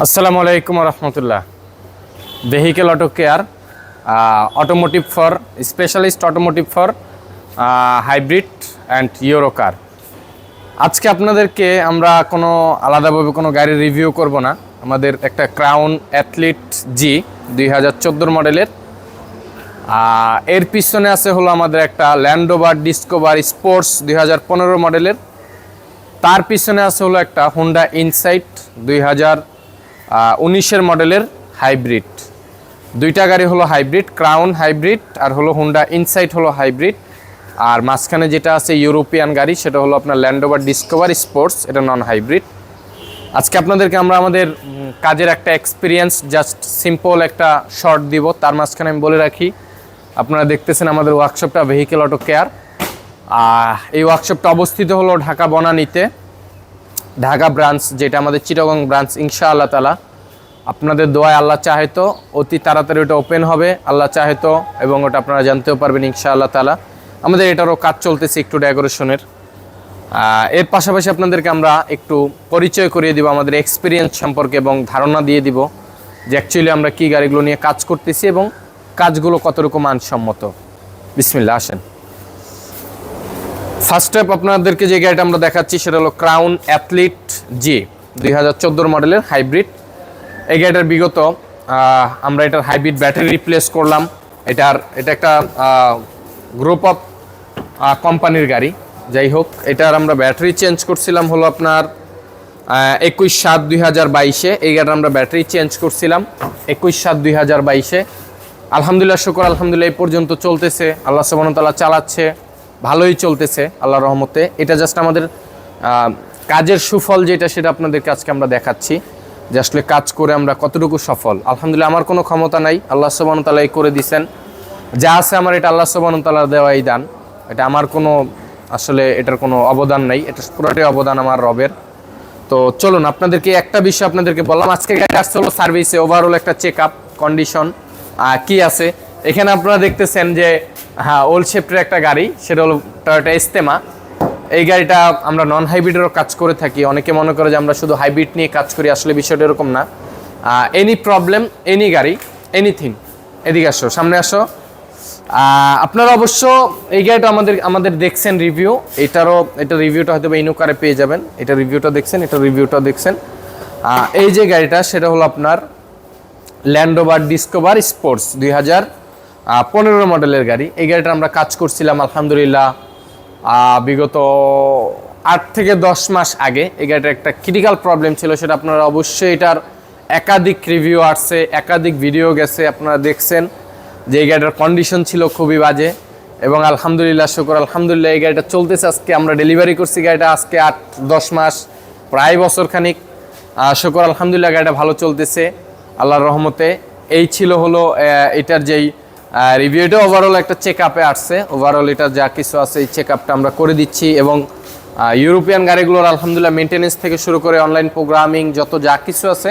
আসসালামু আলাইকুম রহমতুল্লাহ। Vehicle auto care, automotive for specialist, automotive for hybrid and euro car. আজকে আপনাদেরকে আমরা কোনো আলাদাভাবে কোনো গাড়ির রিভিউ করব না। আমাদের একটা ক্রাউন অ্যাথলিট জি 2014 মডেলের, এর পিছনে আছে হলো আমাদের একটা ল্যান্ড রোভার ডিসকভার স্পোর্টস 2015 মডেলের, তার পিছনে আছে হলো একটা হুন্ডা ইনসাইট 2019 মডেলের হাইব্রিড। দুইটা গাড়ি হলো হাইব্রিড, ক্রাউন হাইব্রিড আর হলো হুন্ডা ইনসাইট হলো হাইব্রিড। আর মাঝখানে যেটা আছে ইউরোপিয়ান গাড়ি, সেটা হলো আপনার ল্যান্ড রোভার ডিসকভার স্পোর্টস, এটা নন হাইব্রিড। আজকে আপনাদেরকে আমরা আমাদের কাজের একটা এক্সপিরিয়েন্স, জাস্ট সিম্পল একটা শর্ট দিব। তার মাঝখানে আমি বলে রাখি, আপনারা দেখতেছেন আমাদের ওয়ার্কশপটা ভেহিকেল অটো কেয়ার। এই ওয়ার্কশপটা অবস্থিত হলো ঢাকা বনানীতে, ঢাকা ব্রাঞ্চ, যেটা আমাদের চিটাগং ব্রাঞ্চ। ইনশাআল্লাহ তাআলা আপনাদের দোয়ায় আল্লাহ চাহে তো অতি তাড়াতাড়ি ওটা ওপেন হবে, আল্লাহ চাহে তো, এবং ওটা আপনারা জানতেও পারবেন ইনশাআল্লাহ তাআলা। আমাদের এটারও কাজ চলতেছে একটু ডেকোরেশনের। এর পাশাপাশি আপনাদেরকে আমরা একটু পরিচয় করিয়ে দিব আমাদের এক্সপিরিয়েন্স সম্পর্কে এবং ধারণা দিয়ে দিব যে অ্যাকচুয়ালি আমরা কী গাড়িগুলো নিয়ে কাজ করতেছি এবং কাজগুলো কতটুকু মানসম্মত। বিসমিল্লাহ, আসেন। ফার্স্ট স্টেপ আপনাদেরকে যে গাড়িটা আমরা দেখাচ্ছি সেটা হলো ক্রাউন অ্যাথলিট জি 2014 মডেলের হাইব্রিড। এই গাড়িটার বিগত আমরা এটার হাইব্রিড ব্যাটারি রিপ্লেস করলাম। এটা একটা গ্রুপ অফ কোম্পানির গাড়ি। যাই হোক, এটার আমরা ব্যাটারি চেঞ্জ করছিলাম হলো আপনার 21/7/2022। এই গাড়িটা আমরা ব্যাটারি চেঞ্জ করছিলাম 21/7/2022। আলহামদুলিল্লাহ, শুকর আলহামদুলিল্লাহ, এই পর্যন্ত চলতেছে। আল্লাহ সুবহানাহু ওয়া তাআলা চালাচ্ছে, ভালোই চলতেছে আল্লাহর রহমতে। এটা জাস্ট আমাদের কাজের সুফল যেটা, সেটা আপনাদেরকে আজকে আমরা দেখাচ্ছি যে আসলে কাজ করে আমরা কতটুকু সফল। আলহামদুলিল্লাহ, আমার কোনো ক্ষমতা নাই, আল্লাহ সুবহানাহু ওয়া তাআলাই করে দিয়েছেন। যা আছে আমার, এটা আল্লাহ সুবহানাহু ওয়া তাআলার দেওয়াই দান। এটা আমার কোনো আসলে এটার কোনো অবদান নাই, এটা পুরোটাই অবদান আমার রবের। তো চলুন আপনাদেরকে একটা বিষয় আপনাদেরকে বললাম। আজকে গাড়ি আসতে হলো সার্ভিসে, ওভারঅল একটা চেক আপ কন্ডিশন কি আছে। এখানে আপনারা দেখতেছেন যে ওল্ড শেপের একটা গাড়ি, সেটা হলো টয়োটা এস্তেমা। এই গাড়িটা আমরা নন হাইব্রিডেরও কাজ করে থাকি। অনেকে মনে করে যে আমরা শুধু হাইব্রিড নিয়ে কাজ করি, আসলে বিষয়টা এরকম না। এনি প্রবলেম, এনি গাড়ি, এনিথিং, এদিকে আসো, সামনে আসো। আপনারা অবশ্য এই গাড়িটা আমাদের দেখছেন রিভিউ, এটা রিভিউটা হয়তো ইনোকারে পেয়ে যাবেন। এটা রিভিউটা দেখছেন। এই যে গাড়িটা, সেটা হলো আপনার ল্যান্ড রোভার ডিসকভার স্পোর্টস 2015 মডেলের গাড়ি। এই গাড়িটা আমরা কাজ করছিলাম আলহামদুলিল্লাহ বিগত 8 থেকে 10 মাস আগে। এই গাড়িটার একটা ক্রিটিক্যাল প্রবলেম ছিল, সেটা আপনারা অবশ্যই, এটার একাধিক রিভিউ আসছে, একাধিক ভিডিও গেছে, আপনারা দেখছেন যে এই গাড়িটার কন্ডিশন ছিল খুবই বাজে। এবং আলহামদুলিল্লাহ, শুকর আলহামদুলিল্লাহ, এই গাড়িটা চলতেছে। আজকে আমরা ডেলিভারি করছি গাড়িটা, আজকে 8-10 মাস, প্রায় বছর খানিক। শুকর আলহামদুলিল্লাহ, গাড়িটা ভালো চলতেছে আল্লাহর রহমতে। এই ছিল হলো এটার যেই রিভিউটা। ওভারঅল একটা চেক আপে আসছে, ওভারঅল এটা যা কিছু আছে এই চেক আপটা আমরা করে দিচ্ছি। এবং ইউরোপিয়ান গাড়িগুলোর আলহামদুলিল্লাহ মেনটেনেন্স থেকে শুরু করে অনলাইন প্রোগ্রামিং যত যা কিছু আছে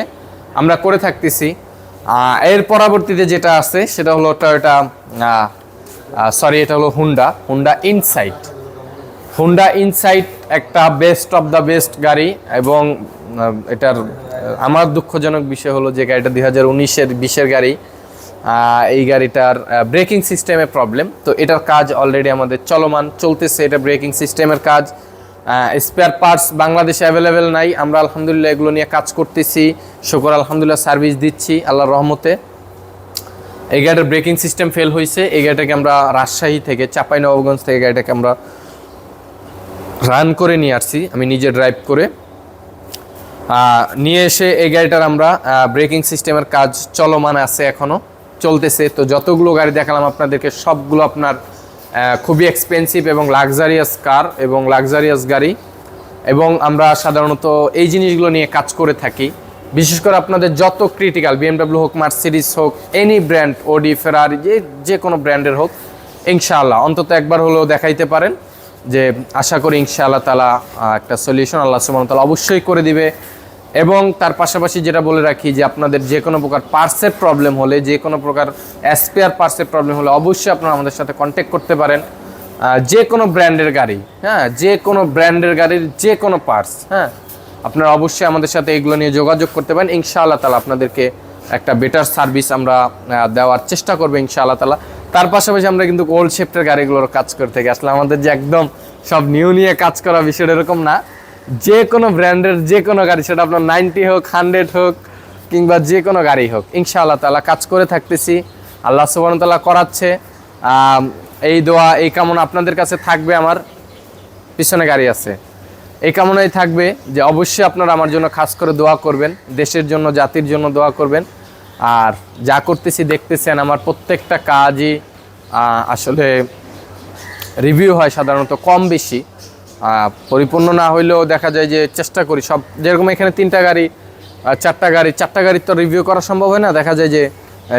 আমরা করে থাকতেছি। এর পরবর্তীতে যেটা আছে সেটা হলো টয়োটা এটা হলো হুন্ডা ইনসাইট একটা বেস্ট অফ দ্য বেস্ট গাড়ি। এবং এটার আমার দুঃখজনক বিষয় হলো যে গাড়িটা 2019-20 গাড়ি। এই গাড়িটার ব্রেকিং সিস্টেমে প্রবলেম। তো এটার কাজ অলরেডি আমাদের চলতেছে। এটা ব্রেকিং সিস্টেমের কাজ। স্পেয়ার পার্টস বাংলাদেশে অ্যাভেলেবেল নাই। আমরা আলহামদুলিল্লাহ এগুলো নিয়ে কাজ করতেছি, শুকর আলহামদুলিল্লাহ সার্ভিস দিচ্ছি আল্লাহর রহমতে। এই গাড়িটার ব্রেকিং সিস্টেম ফেল হয়েছে। এই গাড়িটাকে আমরা রাজশাহী থেকে, চাঁপাইনবাবগঞ্জ থেকে গাড়িটাকে আমরা রান করে নিয়ে আসছি, আমি নিজে ড্রাইভ করে নিয়ে এসে এই গাড়িটার আমরা ব্রেকিং সিস্টেমের কাজ চলমান আছে, এখনও চলতেছে। তো যতগুলো গাড়ি দেখালাম আপনাদেরকে, সবগুলো আপনার খুবই এক্সপেন্সিভ এবং লাক্সারিয়াস কার এবং লাক্সারিয়াস গাড়ি। এবং আমরা সাধারণত এই জিনিসগুলো নিয়ে কাজ করে থাকি। বিশেষ করে আপনাদের যত ক্রিটিক্যাল, BMW হোক, মার্সিডিস হোক, এনি ব্র্যান্ড, অডি, ফেরারি, যে কোনো ব্র্যান্ডের হোক, ইনশাআল্লাহ অন্তত একবার হলেও দেখাইতে পারেন। যে আশা করি ইনশাআল্লাহ তাআলা একটা সলিউশন আল্লাহ সুবহানাহু ওয়া তাআলা অবশ্যই করে দিবে। এবং তার পাশাপাশি যেটা বলে রাখি যে আপনাদের যে কোনো প্রকার পার্টসের প্রবলেম হলে, যে কোনো প্রকার স্পেয়ার পার্টসের প্রবলেম হলে অবশ্যই আপনারা আমাদের সাথে কন্ট্যাক্ট করতে পারেন। যে কোনো ব্র্যান্ডের গাড়ি, যে কোনো ব্র্যান্ডের গাড়ির যে কোনো পার্টস, আপনারা অবশ্যই আমাদের সাথে এগুলো নিয়ে যোগাযোগ করতে পারেন। ইনশাআল্লাহ তাআলা আপনাদেরকে একটা বেটার সার্ভিস আমরা দেওয়ার চেষ্টা করবো ইনশাআল্লাহ তাআলা। তার পাশাপাশি আমরা কিন্তু ওল্ড শেফটের গাড়িগুলোর কাজ করে থাকি। আসলে আমাদের যে একদম সব নিউ নিয়ে কাজ করা বিষয়টা এরকম না, যে কোনো ব্র্যান্ডের যে কোনো গাড়ি, সেটা আপনার 90 হোক, 100 হোক, কিংবা যে কোনো গাড়ি হোক, ইনশাআল্লাহ তাআলা কাজ করে থাকতেছি। আল্লাহ সুবহানাহু ওয়া তাআলা করাচ্ছে। এই দোয়া এই কামনা আপনাদের কাছে থাকবে। আমার পিছনে গাড়ি আছে, এই কামনাই থাকবে যে অবশ্যই আপনারা আমার জন্য খাস করে দোয়া করবেন, দেশের জন্য, জাতির জন্য দোয়া করবেন। আর যা করতেছি দেখতেছেন, আমার প্রত্যেকটা কাজই আসলে রিভিউ হয় সাধারণত কম বেশি, পরিপূর্ণ না হইলেও দেখা যায় যে চেষ্টা করি সব। যেরকম এখানে 3টা গাড়ি, 4টা গাড়ির তো রিভিউ করা সম্ভব হয় না। দেখা যায় যে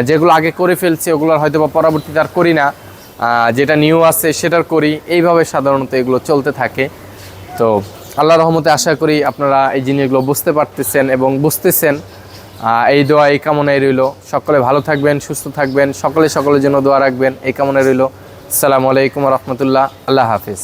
যেগুলো আগে করে ফেলছি ওগুলোর হয়তো বা পরবর্তীতে আর করি না, যেটা নিউ আছে সেটার করি। এইভাবে সাধারণত এগুলো চলতে থাকে। তো আল্লাহর রহমতে আশা করি আপনারা এই জিনিসগুলো বুঝতে পারতেছেন এবং বুঝতেছেন। এই দোয়া এই কামনায় রইল। সকলে ভালো থাকবেন, সুস্থ থাকবেন, সকলের জন্য দোয়া রাখবেন, এই কামনায় রইল। আসসালামু আলাইকুম ওয়া রাহমাতুল্লাহ। আল্লাহ হাফেজ।